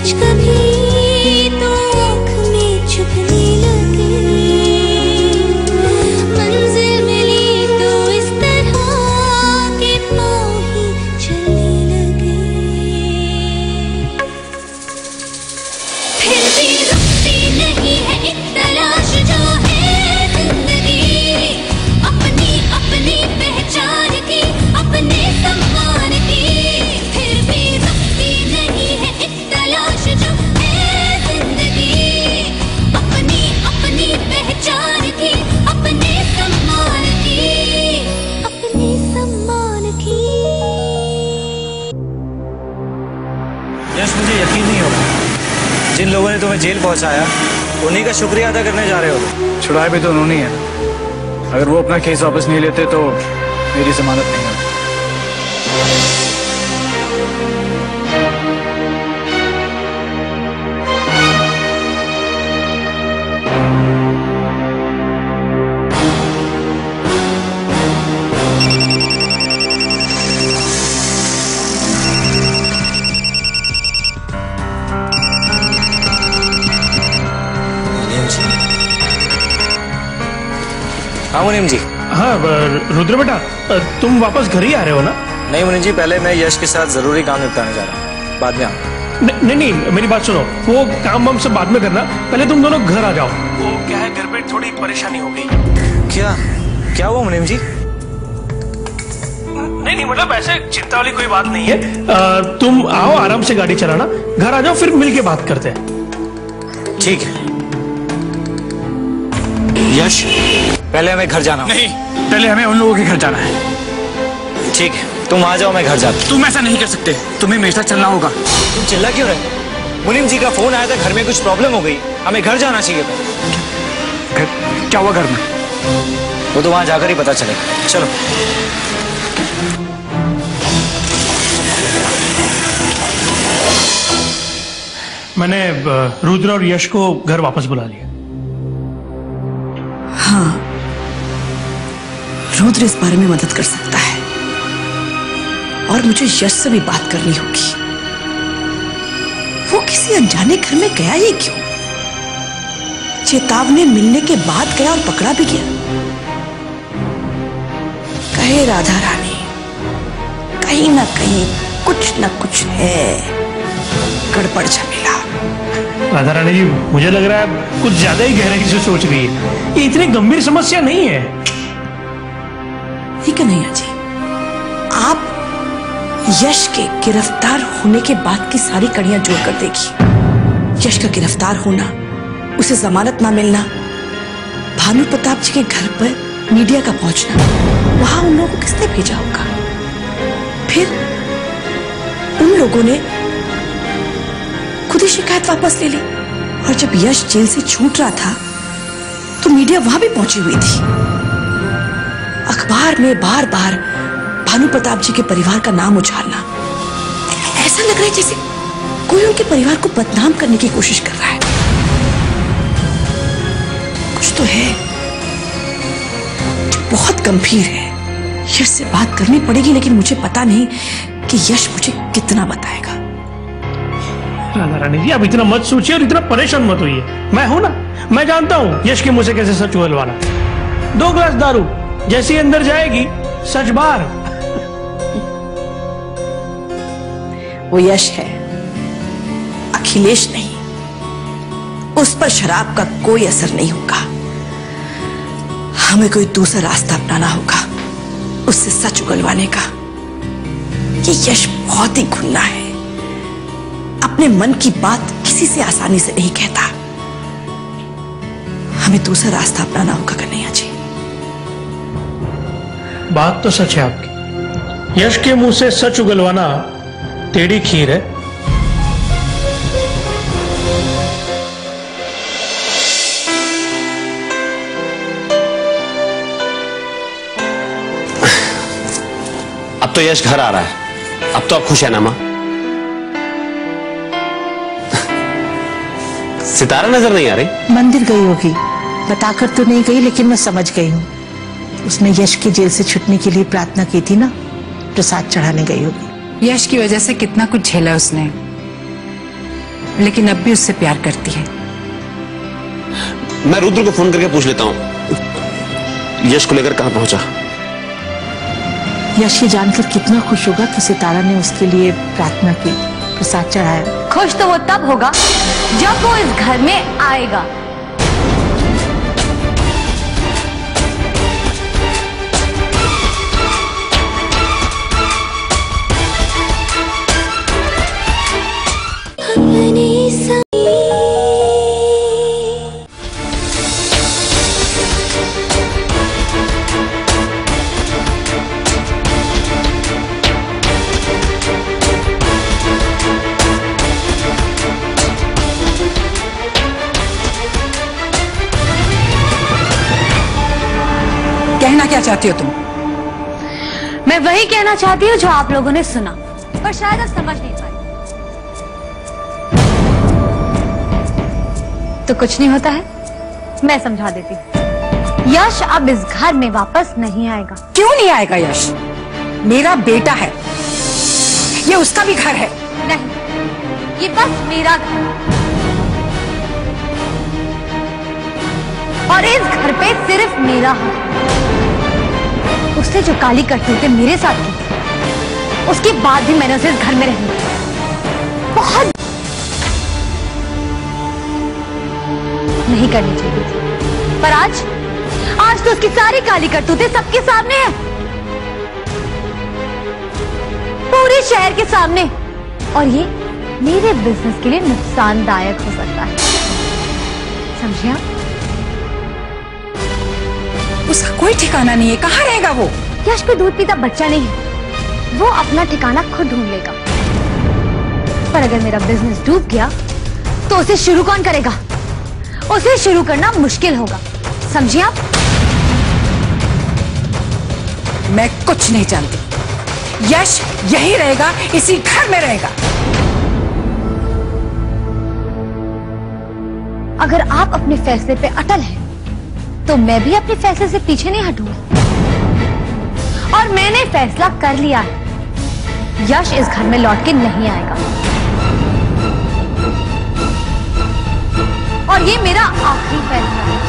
सच कभी तो आँख में चुभने लगे, मंजिल मिली तो इस तरह के पाँव ही चलने लगे। फिर भी रुकती नहीं है एक तलाश जो है जिंदगी, अपनी अपनी पहचान की, अपने सम्मान की। फिर भी रुकती नहीं है एक तलाश जो है जिंदगी, अपनी अपनी पहचान की, अपने सम्मान की, अपने सम्मान की। यश, मुझे यकीन नहीं हो रहा, जिन लोगों ने तुम्हें जेल पहुंचाया उन्हीं का शुक्रिया अदा करने जा रहे हो। छुड़ाए भी तो उन्होंने है। अगर वो अपना केस वापस नहीं लेते तो मेरी जमानत नहीं होती। हाँ मुनीम जी। हाँ रुद्र बेटा, तुम वापस घर ही आ रहे हो ना? नहीं मुनीम जी, पहले मैं यश के साथ जरूरी काम निपटाने जा रहा हूँ, बाद में आऊँ। नहीं, मेरी बात सुनो, वो काम वाम सब बाद में करना, पहले तुम दोनों घर आ जाओ। वो क्या है, घर पे थोड़ी परेशानी हो गई। क्या हुआ मुनीम जी? नहीं, मतलब ऐसे चिंता वाली कोई बात नहीं है। तुम आओ, आराम से गाड़ी चलाना, घर आ जाओ, फिर मिल के बात करते हैं। ठीक है। यश, पहले हमें घर जाना। नहीं, पहले हमें उन लोगों के घर जाना है। ठीक है, तुम आ जाओ, मैं घर जाता हूँ। तुम ऐसा नहीं कर सकते, तुम्हें मेरे साथ चलना होगा। तुम चिल्ला क्यों रहे? मुनीम जी का फोन आया था, घर में कुछ प्रॉब्लम हो गई, हमें घर जाना चाहिए था। घर क्या हुआ घर में? वो तो वहां जाकर ही पता चलेगा। चलो। मैंने रुद्र और यश को घर वापस बुला लिया। हाँ, रुद्र इस बारे में मदद कर सकता है और मुझे यश से भी बात करनी होगी। वो किसी अनजाने घर में गया ही क्यों? चेतावनी मिलने के बाद गया और पकड़ा भी गया। कहे राधा रानी, कहीं ना कहीं कुछ ना कुछ है, गड़बड़ झमेला। राधा रानी जी, मुझे लग रहा है कुछ ज्यादा ही गहराई से सोच रही है। ये इतनी गंभीर समस्या नहीं है। ठीक है कन्हैया जी, आप यश के गिरफ्तार होने के बाद की सारी कड़ियां जोड़कर देखिए। यश का गिरफ्तार होना, उसे जमानत ना मिलना, भानु प्रताप जी के घर पर मीडिया का पहुंचना, वहां उन लोगों को किसने भेजा होगा? फिर उन लोगों ने खुद ही शिकायत वापस ले ली और जब यश जेल से छूट रहा था तो मीडिया वहां भी पहुंची हुई थी। अखबार में बार बार भानु प्रताप जी के परिवार का नाम उछालना, ऐसा लग रहा है जैसे कोई उनके परिवार को बदनाम करने की कोशिश कर रहा है। कुछ तो है जो बहुत गंभीर है। यश से बात करनी पड़ेगी, लेकिन मुझे पता नहीं कि यश मुझे कितना बताएगा। राधा रानी जी, आप इतना मत सोचिए और इतना परेशान मत होइए। मैं हूं ना, मैं जानता हूं यश के मुंह से कैसे सच उगलवाना। 2 ग्लास दारू जैसी अंदर जाएगी, सच बाहर। वो यश है, अखिलेश नहीं। उस पर शराब का कोई असर नहीं होगा। हमें कोई दूसरा रास्ता अपनाना होगा उससे सच उगलवाने का। ये यश बहुत ही खुन्ना है, अपने मन की बात किसी से आसानी से नहीं कहता। हमें दूसरा रास्ता अपनाना होगा कन्हैया जी। बात तो सच है आपकी। यश के मुंह से सच उगलवाना टेढ़ी खीर है। अब तो यश घर आ रहा है, अब तो आप खुश है ना मां? सितारा नजर नहीं आ रही? मंदिर गई होगी, बताकर तो नहीं गई, लेकिन मैं समझ गई हूँ। उसने यश की जेल से छूटने के लिए प्रार्थना की थी ना, प्रसाद चढ़ाने गई होगी। यश की वजह से कितना कुछ झेला उसने। लेकिन अब भी उससे प्यार करती है। मैं रुद्र को फोन करके पूछ लेता हूँ यश को लेकर कहां पहुंचा। यश ये जानकर कितना खुश होगा कि सितारा ने उसके लिए प्रार्थना की, प्रसाद चढ़ाया। खुश तो वो तब होगा जब वो इस घर में आएगा। कहना क्या चाहती हो तुम? मैं वही कहना चाहती हूँ जो आप लोगों ने सुना, पर शायद आप समझ नहीं पाए। तो कुछ नहीं होता है, मैं समझा देती हूँ। यश अब इस घर में वापस नहीं आएगा। क्यों नहीं आएगा यश? मेरा बेटा है, ये उसका भी घर है। नहीं, ये बस मेरा घर, और इस घर पे सिर्फ मेरा हक। उसने जो काली करतूतें मेरे साथ की थी, उसके बाद भी मैंने उसे इस घर में रहने दिया। बहुत नहीं करनी चाहिए थी, पर आज तो उसकी सारी काली करतूतें सबके सामने है, पूरे शहर के सामने, और ये मेरे बिजनेस के लिए नुकसानदायक हो सकता है। समझे आप? उसका कोई ठिकाना नहीं है, कहाँ रहेगा वो? यश कोई दूध पीता बच्चा नहीं है, वो अपना ठिकाना खुद ढूंढ लेगा। पर अगर मेरा बिजनेस डूब गया तो उसे शुरू कौन करेगा? उसे शुरू करना मुश्किल होगा, समझिए आप? मैं कुछ नहीं जानती। यश यही रहेगा, इसी घर में रहेगा। अगर आप अपने फैसले पे अटल हैं, तो मैं भी अपने फैसले से पीछे नहीं हटूंगा। और मैंने फैसला कर लिया है, यश इस घर में लौट के नहीं आएगा, और ये मेरा आखिरी फैसला है।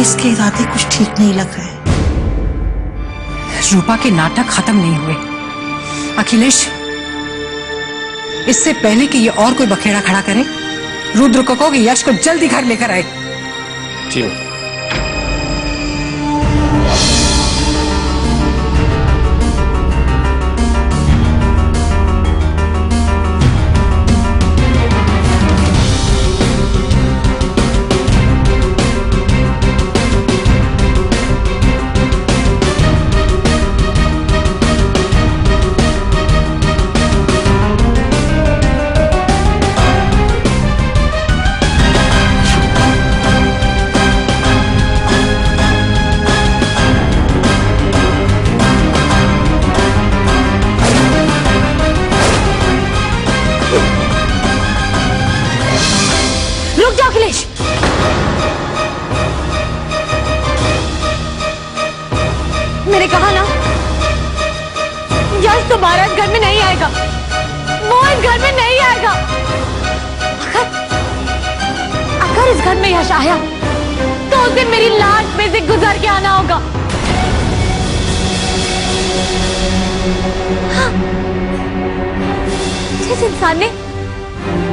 इसके इरादे कुछ ठीक नहीं लग रहे हैं। रूपा के नाटक खत्म नहीं हुए। अखिलेश, इससे पहले कि ये और कोई बखेड़ा खड़ा करे, रुद्र को कहो कि यश को जल्दी घर लेकर आए। जी मैंने कहा ना, यश दोबारा इस घर में नहीं आएगा, वो इस घर में नहीं आएगा। अगर इस घर में यश आया तो उसे मेरी लाश में से गुजर के आना होगा। हाँ, जिस इंसान ने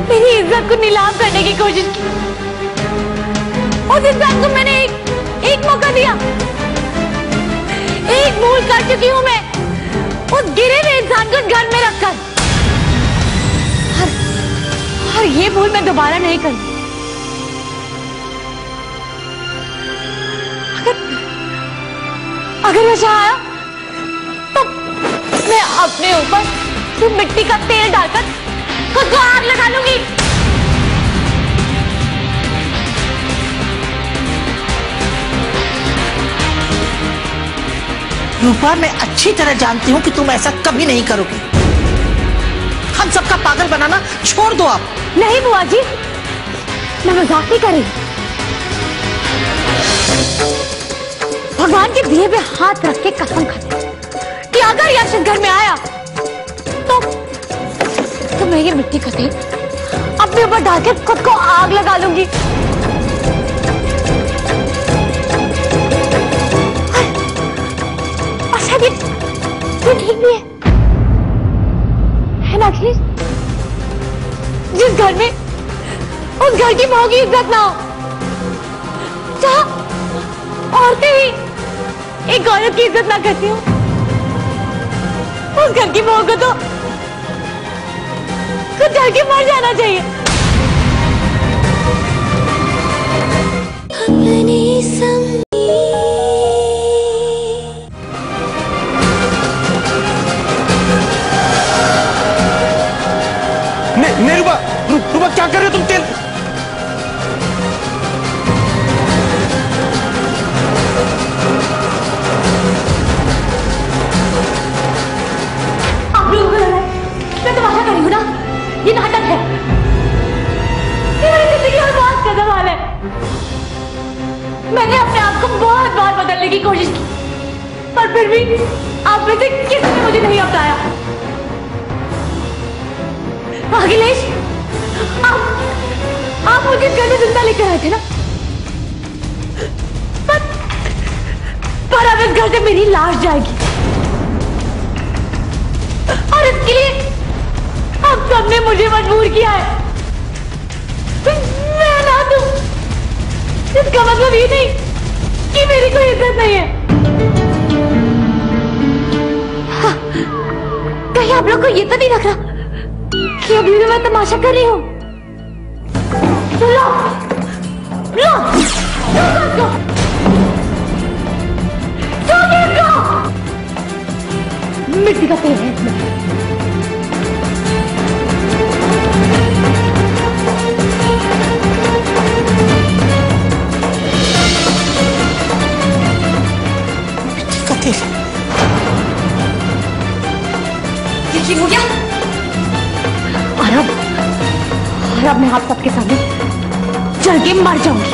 मेरी इज्जत को नीलाम करने की कोशिश की, उस इंसान को मैंने एक मौका दिया। एक भूल कर चुकी हूं मैं, उस गिरे हुए इंसान को घर में रखकर, और ये भूल मैं दोबारा नहीं करूंगी। अगर यश आया तो मैं अपने ऊपर मिट्टी का तेल डालकर खुद को आग लगा लूंगी। रूपा, मैं अच्छी तरह जानती हूँ कि तुम ऐसा कभी नहीं करोगी। हम सबका पागल बनाना छोड़ दो आप। नहीं बुआ जी, मैं मजाक नहीं कर रही। भगवान के दिए पे हाथ रख के कसम खाती कि अगर यश घर में आया तो मैं ये मिट्टी का तेल अपने ऊपर डाल के खुद को आग लगा लूंगी। और शायद ये ठीक भी है ना अखिलेश? जिस घर में उस घर की मां की इज्जत ना हो, जहां औरतें ही एक औरत की इज्जत ना करती हो, उस घर की मां को तो खुद डर के मर जाना चाहिए। नहीं रूपा, रूपा क्या कर रहे हो तुम? तेल आप लोगों को लग रहा है मैं तमाशा कर रही हूँ ना? ये नाटक है। ये मेरी जिंदगी बर्बाद करने वाला है। मैंने अपने आप को बहुत बार बदलने की कोशिश की, पर फिर भी आप में से किसी ने मुझे नहीं अपनाया। अखिलेश, आप मुझे घर में जिंदा लेकर आए थे ना, पर अब इस घर से मेरी लाश जाएगी और इसके लिए अब सबने मुझे मजबूर किया है। मैं ना दूं, इसका मतलब ये नहीं कि मेरी कोई इज्जत नहीं है। हाँ, कहीं आप लोग को ये तो नहीं लग रहा कि अभी भी मैं तमाशा कर रही हूँ? तो लो, लो, लो, मिट्टी का तेल है इसमें। मिट्टी का तेल यकीन हो गया? और अब मैं आप सबके सामने जल के मर जाऊंगी।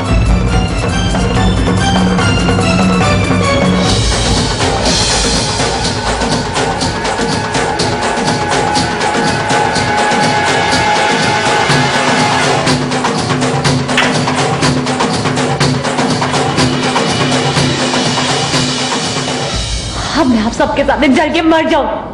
अब मैं आप सबके सामने जल के मर जाऊं।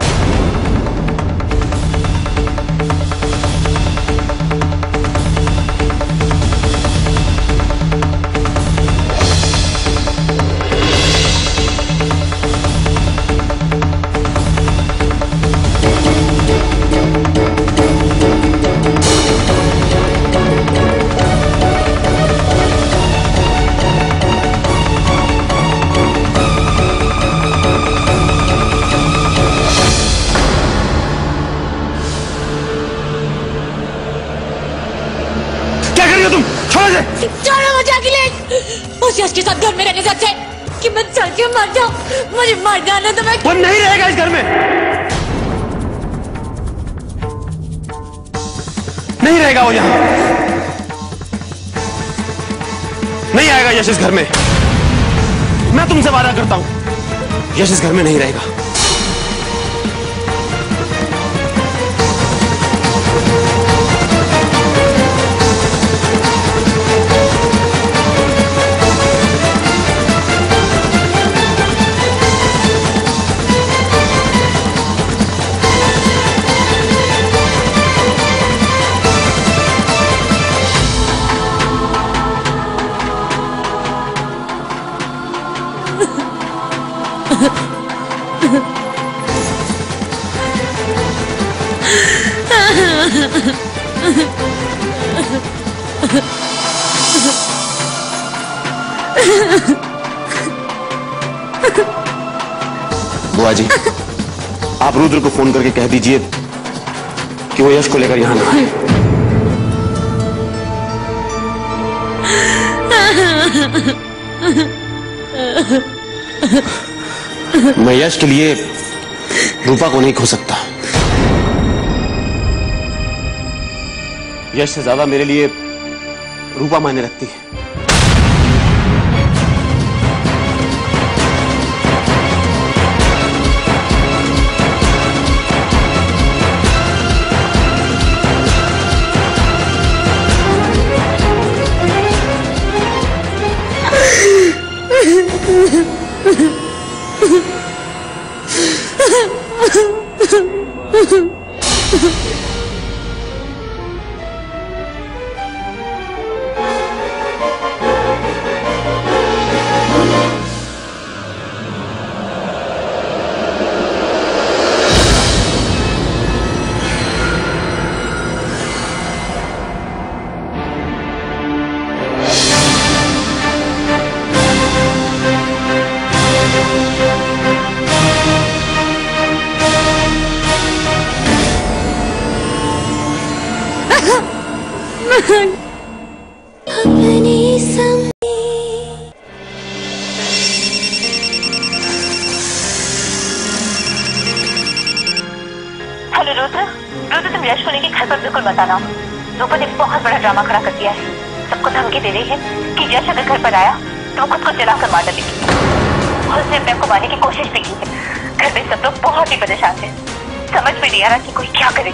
छोड़ो मुझे अखिलेश, उस यश के साथ घर में रहने से अच्छा है कि मैं चल के मर जाऊं। मुझे मर जाने तो मैं वो नहीं रहेगा इस घर में, नहीं रहेगा वो यहां, नहीं आएगा यश इस घर में। मैं तुमसे वादा करता हूं, यश इस घर में नहीं रहेगा। बुआ जी, आप रुद्र को फोन करके कह दीजिए कि वो यश को लेकर यहां ना आए। मैं यश के लिए रूपा को नहीं खो सकता। यश से ज्यादा मेरे लिए रूपा मायने रखती है। हेलो रुद्र, तुम यश को लेके घर पर बिल्कुल मत आना। रूपा ने बहुत बड़ा ड्रामा खड़ा कर दिया है। सबको धमकी दे रही है कि यश अगर घर पर आया तो वो खुद को जलाकर मार डालेगी। और उसने अपने आप को मारने की कोशिश भी की है। घर में सब लोग बहुत ही परेशान हैं। समझ में नहीं आ रहा कि कोई क्या करे।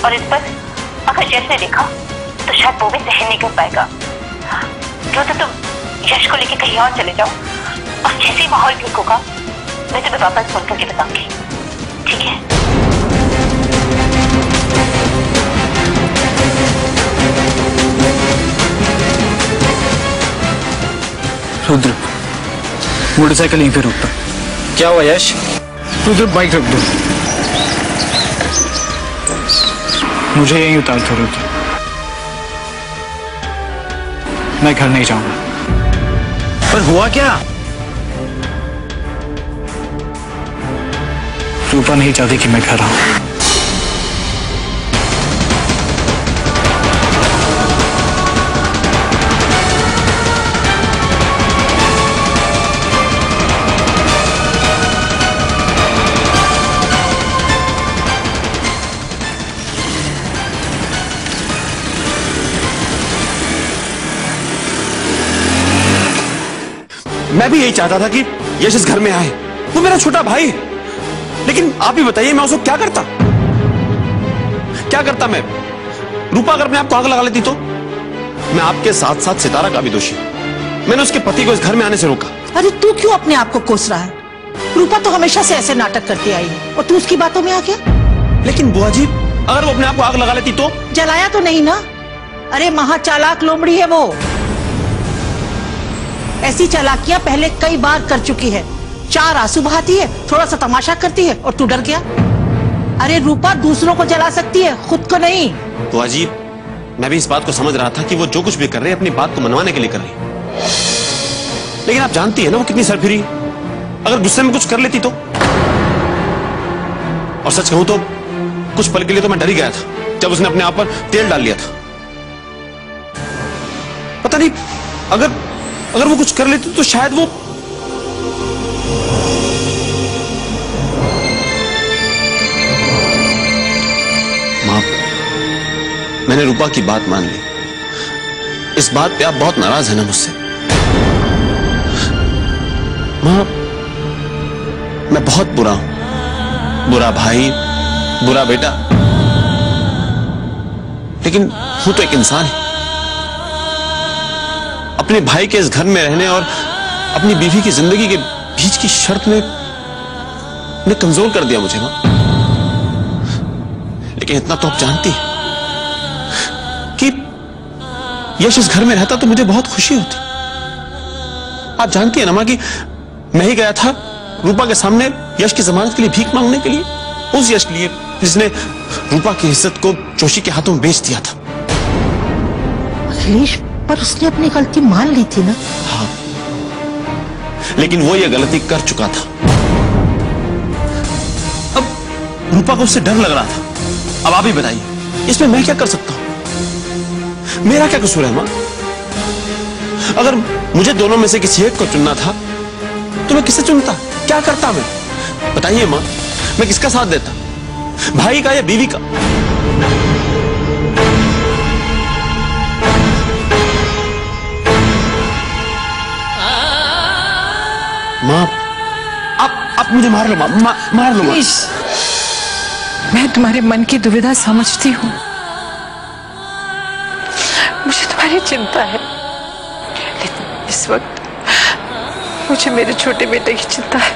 और इस पर अगर यश ने देखा तो शायद वो भी सहन नहीं कर पाएगा। रुद्र, तुम यश को लेके कहीं और चले जाओ और जैसे ही माहौल ठीक होगा मैं तुम्हें वापस फोन करके बताऊंगी, ठीक है? रुद्र, मोटरसाइकिल यहीं पे रोक दो। क्या हुआ यश? रुद्र, बाइक रख दो। मुझे यहीं उतार दो रुद्र। मैं घर नहीं जाऊंगा। पर हुआ क्या? रूपा नहीं चाहती कि मैं घर आऊं। मैं भी यही चाहता था कि यश इस घर में आए। वो मेरा छोटा भाई। लेकिन आप ही बताइए, मैं उसको क्या करता? क्या करता मैं? रूपा अगर अपने आप को आग लगा लेती तो? मैं आपके साथ साथ सितारा का भी दोषी। मैंने उसके पति को इस घर में आने से रोका। अरे तू क्यों अपने आप को कोस रहा है? रूपा तो हमेशा से ऐसे नाटक करती आई है और तू उसकी बातों में आ गया। लेकिन बुआ जी, अगर वो अपने आप को आग लगा लेती तो? जलाया तो नहीं ना? अरे महाचालाक लोमड़ी है वो। ऐसी चालाकियां पहले कई बार कर चुकी है। 4 आंसू बहाती है, थोड़ा सा तमाशा करती है और तू डर गया। अरे रूपा दूसरों को जला सकती है, खुद को नहीं। बुआ जी, मैं भी इस बात को समझ रहा था कि वो जो कुछ भी कर रहे हैं अपनी बात को मनवाने के लिए कर रही है। लेकिन आप जानती है ना वो कितनी सरफिरी। अगर गुस्से में कुछ कर लेती तो? और सच कहूं तो कुछ पल के लिए तो मैं डर ही गया था जब उसने अपने आप पर तेल डाल लिया था। पता नहीं, अगर वो कुछ कर लेती तो शायद वो... मां, मैंने रूपा की बात मान ली। इस बात पे आप बहुत नाराज है ना मुझसे? मां, मैं बहुत बुरा हूं। बुरा भाई, बुरा बेटा। लेकिन हूं तो एक इंसान है। अपने भाई के इस घर में रहने और अपनी बीवी की जिंदगी के बीच की शर्त ने कमजोर कर दिया मुझे मां। लेकिन इतना तो आप जानती है कि यश इस घर में रहता तो मुझे बहुत खुशी होती। आप जानती है ना मां कि मैं ही गया था रूपा के सामने यश की जमानत के लिए भीख मांगने के लिए। उस यश के लिए जिसने रूपा की इज्जत को जोशी के हाथों में बेच दिया था। अखिलेश, पर उसने अपनी गलती मान ली थी ना? हाँ, लेकिन वो ये गलती कर चुका था। अब रूपा को उससे डर लग रहा था। अब आप ही बताइए, इसमें मैं क्या कर सकता हूं? मेरा क्या कसूर है मां? अगर मुझे दोनों में से किसी एक को चुनना था तो मैं किसे चुनता? क्या करता मैं? बताइए माँ, मैं किसका साथ देता? भाई का या बीवी का? माँ, आप मुझे मार लो, मार लो माँ। मैं तुम्हारे मन की दुविधा समझती हूँ, मुझे तुम्हारी चिंता है, लेकिन इस वक्त मुझे मेरे छोटे बेटे की चिंता है।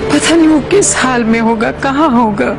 पता नहीं वो किस हाल में होगा, कहाँ होगा।